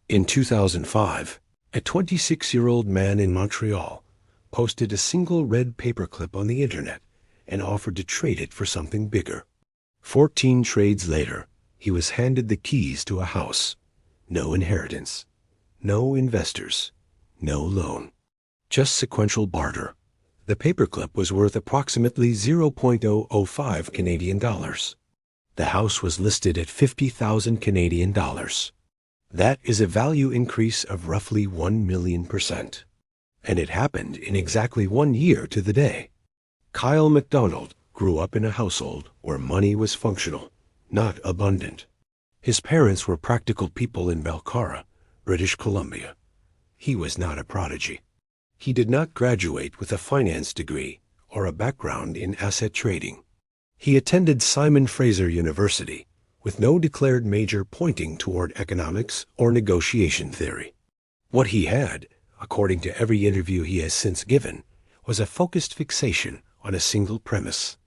In 2005, a 26-year-old man in Montreal posted a single red paperclip on the internet and offered to trade it for something bigger. 14 trades later, he was handed the keys to a house. No inheritance, no investors, no loan. Just sequential barter. The paperclip was worth approximately 0.005 Canadian dollars. The house was listed at 50,000 Canadian dollars. That is a value increase of roughly 1,000,000%. And it happened in exactly 1 year to the day. Kyle MacDonald grew up in a household where money was functional, not abundant. His parents were practical people in Belcara, British Columbia. He was not a prodigy. He did not graduate with a finance degree or a background in asset trading. He attended Simon Fraser University with no declared major pointing toward economics or negotiation theory. What he had, according to every interview he has since given, was a focused fixation on a single premise.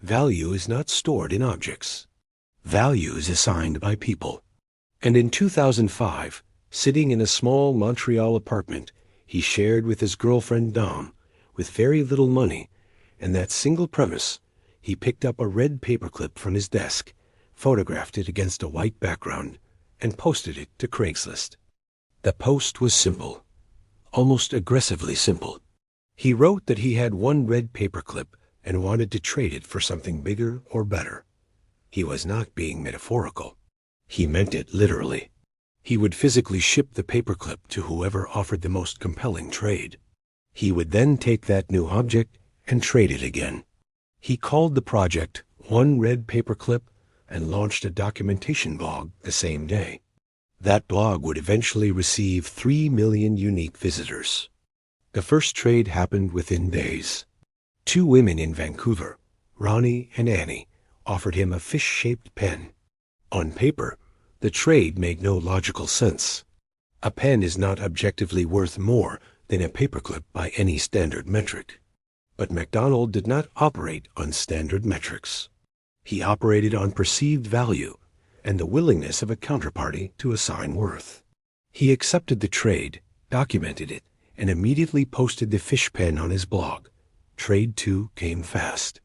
Value is not stored in objects. Value is assigned by people. And in 2005, sitting in a small Montreal apartment, he shared with his girlfriend Dom, with very little money, and that single premise, he picked up a red paperclip from his desk, photographed it against a white background, and posted it to Craigslist. The post was simple, almost aggressively simple. He wrote that he had one red paperclip and wanted to trade it for something bigger or better. He was not being metaphorical. He meant it literally. He would physically ship the paperclip to whoever offered the most compelling trade. He would then take that new object and trade it again. He called the project One Red Paperclip and launched a documentation blog the same day. That blog would eventually receive 3 million unique visitors. The first trade happened within days. 2 women in Vancouver, Ronnie and Annie, offered him a fish-shaped pen. On paper, the trade made no logical sense. A pen is not objectively worth more than a paperclip by any standard metric. But MacDonald did not operate on standard metrics. He operated on perceived value and the willingness of a counterparty to assign worth. He accepted the trade, documented it, and immediately posted the fish pen on his blog. Trade 2 came fast.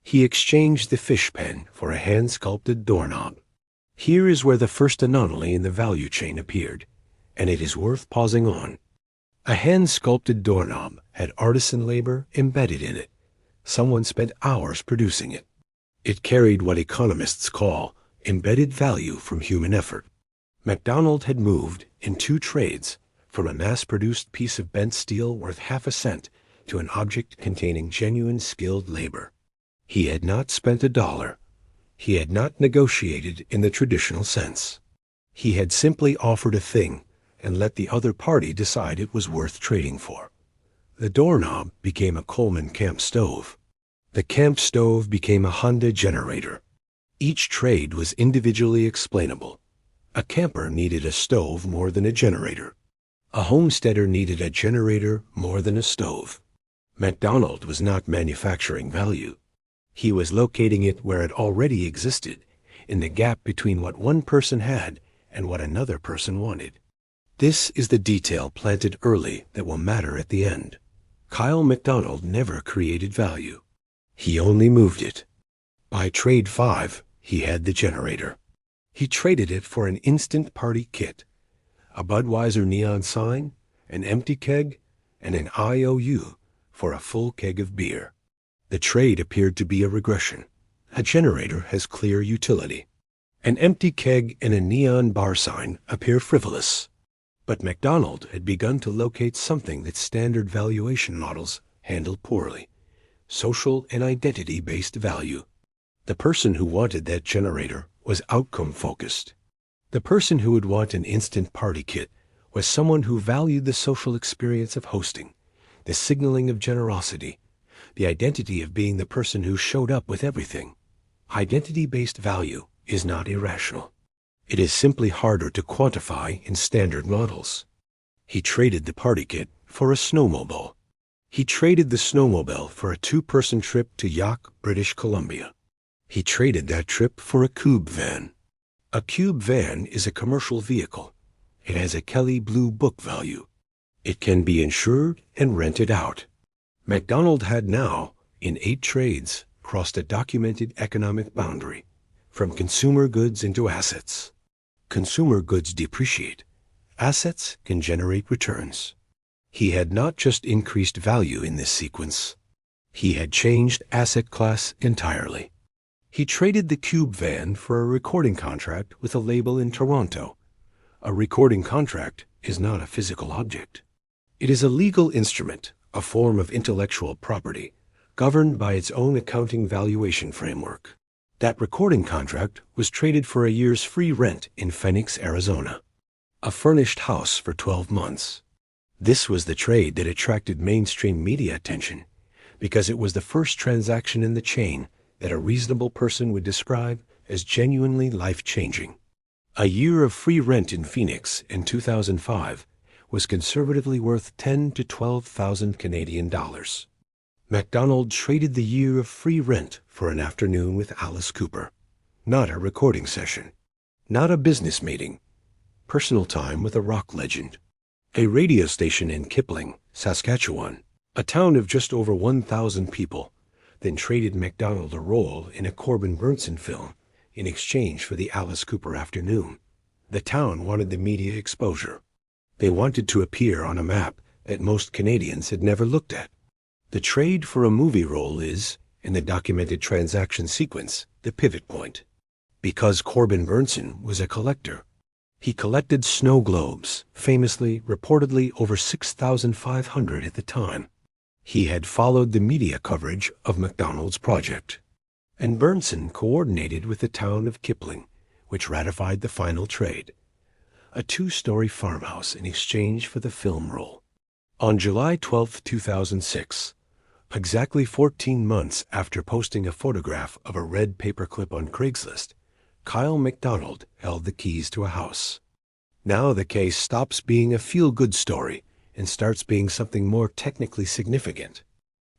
He exchanged the fish pen for a hand-sculpted doorknob. Here is where the first anomaly in the value chain appeared, and it is worth pausing on. A hand-sculpted doorknob had artisan labor embedded in it. Someone spent hours producing it. It carried what economists call embedded value from human effort. MacDonald had moved, in 2 trades, from a mass-produced piece of bent steel worth half a cent to an object containing genuine skilled labor. He had not spent $1. He had not negotiated in the traditional sense. He had simply offered a thing and let the other party decide it was worth trading for. The doorknob became a Coleman camp stove. The camp stove became a Honda generator. Each trade was individually explainable. A camper needed a stove more than a generator. A homesteader needed a generator more than a stove. MacDonald was not manufacturing value. He was locating it where it already existed, in the gap between what one person had and what another person wanted. This is the detail planted early that will matter at the end. Kyle MacDonald never created value. He only moved it. By trade 5, he had the generator. He traded it for an instant party kit, a Budweiser neon sign, an empty keg, and an IOU for a full keg of beer. The trade appeared to be a regression. A generator has clear utility. An empty keg and a neon bar sign appear frivolous. But MacDonald had begun to locate something that standard valuation models handle poorly: social and identity-based value. The person who wanted that generator was outcome-focused. The person who would want an instant party kit was someone who valued the social experience of hosting, the signaling of generosity, the identity of being the person who showed up with everything. Identity-based value is not irrational. It is simply harder to quantify in standard models. He traded the party kit for a snowmobile. He traded the snowmobile for a 2-person trip to Yaak, British Columbia. He traded that trip for a cube van. A cube van is a commercial vehicle. It has a Kelly Blue Book value. It can be insured and rented out. MacDonald had now, in 8 trades, crossed a documented economic boundary, from consumer goods into assets. Consumer goods depreciate. Assets can generate returns. He had not just increased value in this sequence. He had changed asset class entirely. He traded the Cube van for a recording contract with a label in Toronto. A recording contract is not a physical object. It is a legal instrument, a form of intellectual property, governed by its own accounting valuation framework. That recording contract was traded for a year's free rent in Phoenix, Arizona. A furnished house for 12 months. This was the trade that attracted mainstream media attention, because it was the first transaction in the chain that a reasonable person would describe as genuinely life-changing. A year of free rent in Phoenix in 2005 was conservatively worth $10,000 to $12,000 Canadian dollars. MacDonald traded the year of free rent for an afternoon with Alice Cooper. Not a recording session. Not a business meeting. Personal time with a rock legend. A radio station in Kipling, Saskatchewan, a town of just over 1,000 people, then traded MacDonald a role in a Corbin Burnson film in exchange for the Alice Cooper afternoon. The town wanted the media exposure. They wanted to appear on a map that most Canadians had never looked at. The trade for a movie role is, in the documented transaction sequence, the pivot point. Because Corbin Burnson was a collector. He collected snow globes, famously, reportedly over 6,500 at the time. He had followed the media coverage of MacDonald's project. And Burnson coordinated with the town of Kipling, which ratified the final trade. A 2-story farmhouse in exchange for the film role. On July 12, 2006, exactly 14 months after posting a photograph of a red paperclip on Craigslist, Kyle MacDonald held the keys to a house. Now the case stops being a feel-good story and starts being something more technically significant.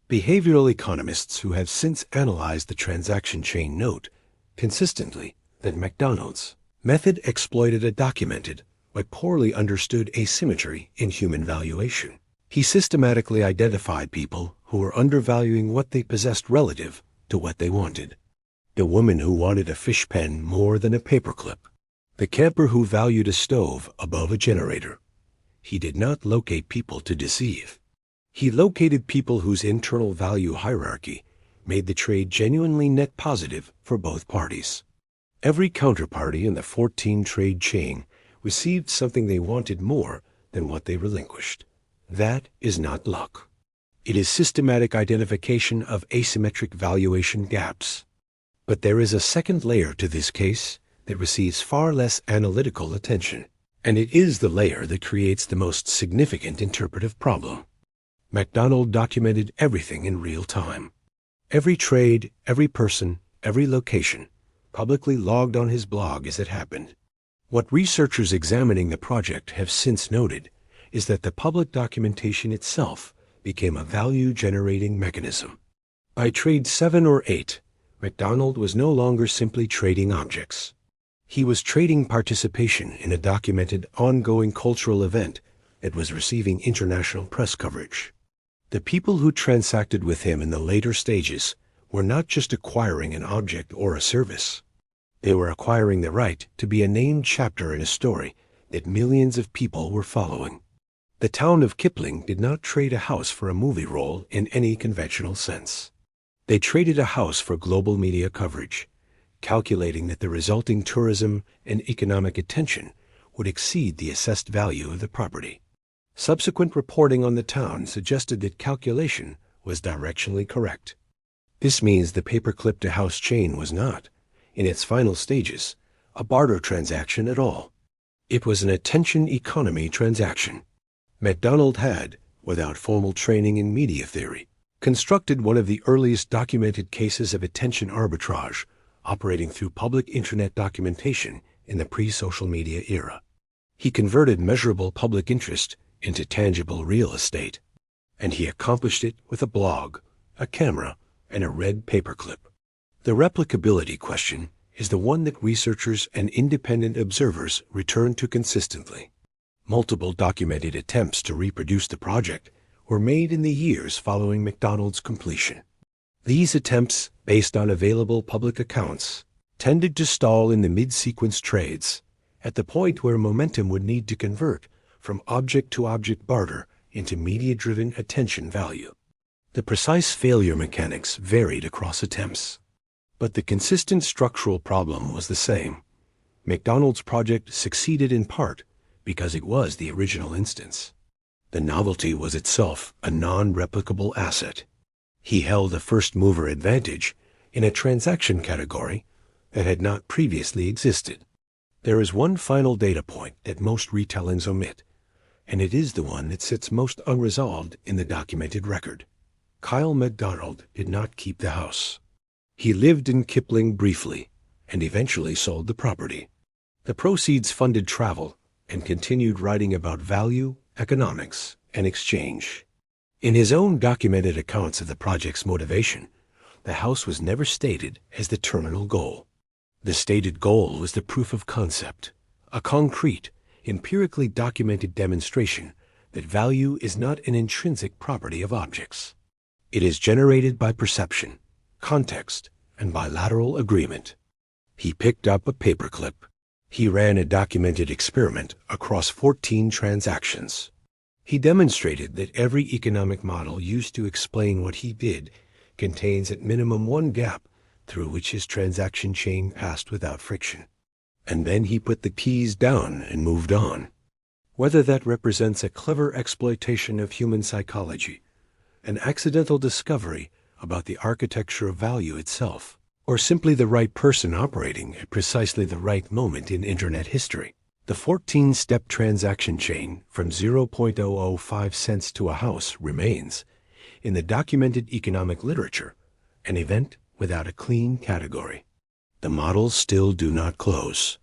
Behavioral economists who have since analyzed the transaction chain note consistently that MacDonald's method exploited a documented but poorly understood asymmetry in human valuation. He systematically identified people who were undervaluing what they possessed relative to what they wanted. The woman who wanted a fish pen more than a paperclip. The camper who valued a stove above a generator. He did not locate people to deceive. He located people whose internal value hierarchy made the trade genuinely net positive for both parties. Every counterparty in the 14-trade chain received something they wanted more than what they relinquished. That is not luck. It is systematic identification of asymmetric valuation gaps. But there is a second layer to this case that receives far less analytical attention, and it is the layer that creates the most significant interpretive problem. MacDonald documented everything in real time. Every trade, every person, every location, publicly logged on his blog as it happened. What researchers examining the project have since noted is that the public documentation itself became a value-generating mechanism. By trade 7 or 8, MacDonald was no longer simply trading objects. He was trading participation in a documented, ongoing cultural event that was receiving international press coverage. The people who transacted with him in the later stages were not just acquiring an object or a service. They were acquiring the right to be a named chapter in a story that millions of people were following. The town of Kipling did not trade a house for a movie role in any conventional sense. They traded a house for global media coverage, calculating that the resulting tourism and economic attention would exceed the assessed value of the property. Subsequent reporting on the town suggested that calculation was directionally correct. This means the paperclip-to-house chain was not, in its final stages, a barter transaction at all. It was an attention economy transaction. MacDonald had, without formal training in media theory, constructed one of the earliest documented cases of attention arbitrage operating through public internet documentation in the pre-social media era. He converted measurable public interest into tangible real estate, and he accomplished it with a blog, a camera, and a red paperclip. The replicability question is the one that researchers and independent observers return to consistently. Multiple documented attempts to reproduce the project were made in the years following MacDonald's completion. These attempts, based on available public accounts, tended to stall in the mid-sequence trades, at the point where momentum would need to convert from object-to-object barter into media-driven attention value. The precise failure mechanics varied across attempts, but the consistent structural problem was the same. MacDonald's project succeeded in part because it was the original instance. The novelty was itself a non-replicable asset. He held a first-mover advantage in a transaction category that had not previously existed. There is one final data point that most retellings omit, and it is the one that sits most unresolved in the documented record. Kyle MacDonald did not keep the house. He lived in Kipling briefly and eventually sold the property. The proceeds funded travel and continued writing about value, economics, and exchange. In his own documented accounts of the project's motivation, the house was never stated as the terminal goal. The stated goal was the proof of concept, a concrete, empirically documented demonstration that value is not an intrinsic property of objects. It is generated by perception, context, and bilateral agreement. He picked up a paperclip. He ran a documented experiment across 14 transactions. He demonstrated that every economic model used to explain what he did contains at minimum one gap through which his transaction chain passed without friction. And then he put the keys down and moved on. Whether that represents a clever exploitation of human psychology, an accidental discovery about the architecture of value itself, or simply the right person operating at precisely the right moment in Internet history, the 14-step transaction chain from 0.005 cents to a house remains, in the documented economic literature, an event without a clean category. The models still do not close.